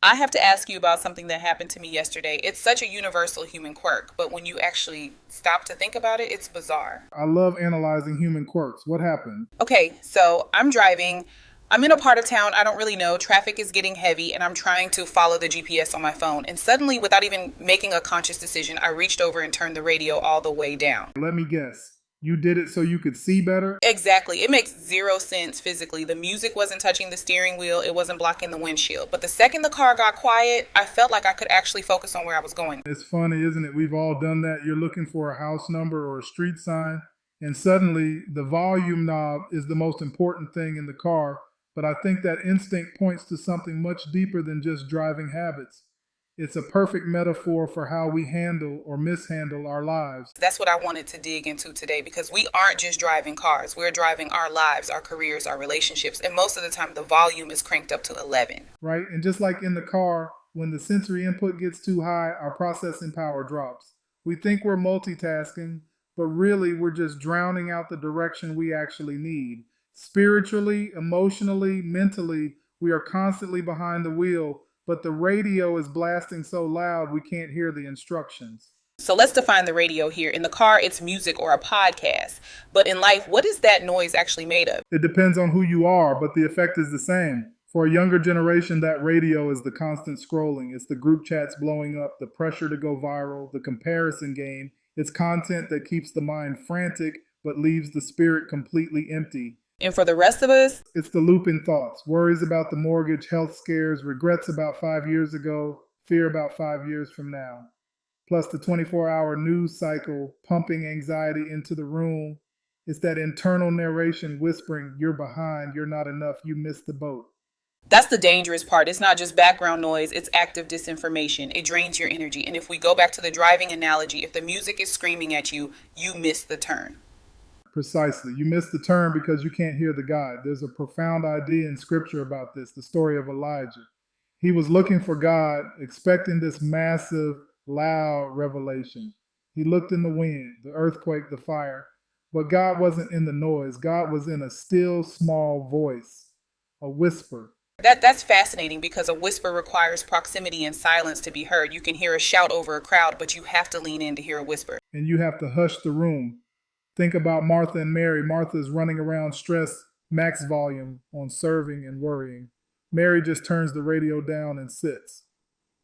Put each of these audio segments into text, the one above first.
I have to ask you about something that happened to me yesterday. It's such a universal human quirk, but when you actually stop to think about it, it's bizarre. I love analyzing human quirks. What happened? Okay, so I'm driving. I'm in a part of town I don't really know. Traffic is getting heavy, and I'm trying to follow the GPS on my phone. And suddenly, without even making a conscious decision, I reached over and turned the radio all the way down. Let me guess. You did it so you could see better? Exactly. It makes zero sense physically. The music wasn't touching the steering wheel, it wasn't blocking the windshield. But the second the car got quiet, I felt like I could actually focus on where I was going. It's funny, isn't it? We've all done that. You're looking for a house number or a street sign, and suddenly the volume knob is the most important thing in the car. But I think that instinct points to something much deeper than just driving habits. It's a perfect metaphor for how we handle or mishandle our lives. That's what I wanted to dig into today because we aren't just driving cars. We're driving our lives, our careers, our relationships. And most of the time, the volume is cranked up to 11. Right? And just like in the car, when the sensory input gets too high, our processing power drops. We think we're multitasking, but really we're just drowning out the direction we actually need. Spiritually, emotionally, mentally, we are constantly behind the wheel, but the radio is blasting so loud we can't hear the instructions. So let's define the radio here. In the car, it's music or a podcast. But in life, what is that noise actually made of? It depends on who you are, but the effect is the same. For a younger generation, that radio is the constant scrolling. It's the group chats blowing up, the pressure to go viral, the comparison game. It's content that keeps the mind frantic but leaves the spirit completely empty. And for the rest of us, It's the looping thoughts, worries about the mortgage, health scares, regrets about 5 years ago, fear about 5 years from now. Plus the 24-hour news cycle pumping anxiety into the room. It's that internal narration whispering, you're behind, you're not enough, you missed the boat. that's the dangerous part. It's not just background noise, it's active disinformation. It drains your energy. And if we go back to the driving analogy, if the music is screaming at you, you miss the turn. Precisely. You missed the turn because you can't hear the guide. There's a profound idea in scripture about this, the story of Elijah. He was looking for God, expecting this massive, loud revelation. He looked in the wind, the earthquake, the fire, but God wasn't in the noise. God was in a still, small voice, a whisper. That's fascinating because a whisper requires proximity and silence to be heard. You can hear a shout over a crowd, but you have to lean in to hear a whisper. And you have to hush the room. Think about Martha and Mary. Martha is running around stressed, max volume on serving and worrying. Mary just turns the radio down and sits.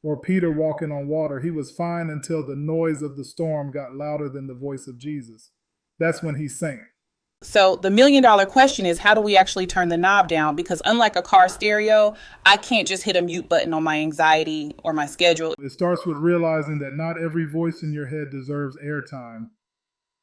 Or Peter walking on water. He was fine until the noise of the storm got louder than the voice of Jesus. That's when he sank. So the $1 million question is, how do we actually turn the knob down? Because unlike a car stereo, I can't just hit a mute button on my anxiety or my schedule. It starts with realizing that not every voice in your head deserves airtime.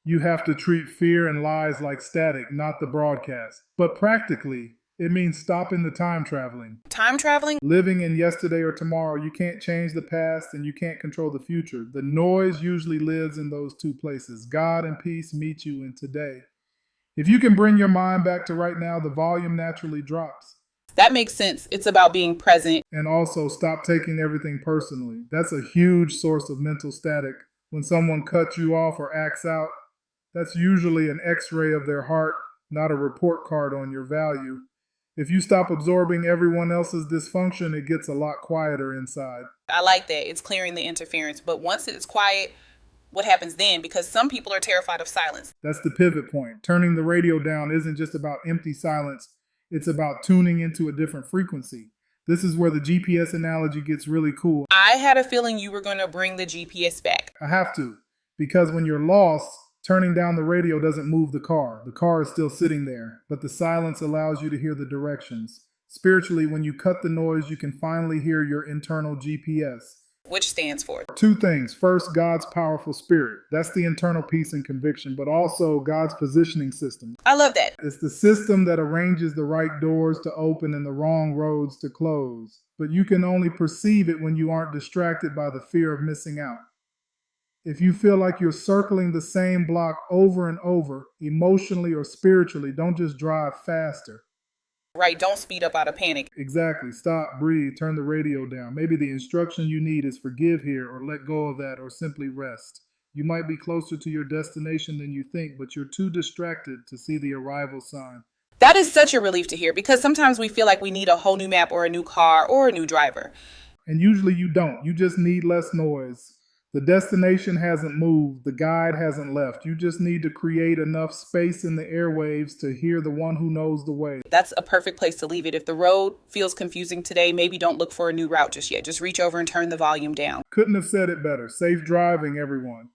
You have to treat fear and lies like static, not the broadcast. But practically, it means stopping the time traveling. Time traveling? Living in yesterday or tomorrow, you can't change the past and you can't control the future. The noise usually lives in those two places. God and peace meet you in today. If you can bring your mind back to right now, the volume naturally drops. That makes sense. It's about being present. And also stop taking everything personally. That's a huge source of mental static. When someone cuts you off or acts out, that's usually an x-ray of their heart, not a report card on your value. If you stop absorbing everyone else's dysfunction, it gets a lot quieter inside. I like that. It's clearing the interference. But once it's quiet, what happens then? Because some people are terrified of silence. That's the pivot point. Turning the radio down isn't just about empty silence. It's about tuning into a different frequency. This is where the GPS analogy gets really cool. I had a feeling you were going to bring the GPS back. I have to, because when you're lost, turning down the radio doesn't move the car. The car is still sitting there, but the silence allows you to hear the directions. Spiritually, when you cut the noise, you can finally hear your internal GPS. Which stands for? Two things. First, God's powerful spirit. That's the internal peace and conviction, but also God's positioning system. I love that. It's the system that arranges the right doors to open and the wrong roads to close. But you can only perceive it when you aren't distracted by the fear of missing out. If you feel like you're circling the same block over and over, emotionally or spiritually, don't just drive faster. Right, don't speed up out of panic. Exactly. Stop, breathe, turn the radio down. Maybe the instruction you need is forgive here or let go of that or simply rest. You might be closer to your destination than you think, but you're too distracted to see the arrival sign. That is such a relief to hear because sometimes we feel like we need a whole new map or a new car or a new driver. And usually you don't. You just need less noise. The destination hasn't moved. The guide hasn't left. You just need to create enough space in the airwaves to hear the one who knows the way. That's a perfect place to leave it. If the road feels confusing today, maybe don't look for a new route just yet. Just reach over and turn the volume down. Couldn't have said it better. Safe driving, everyone.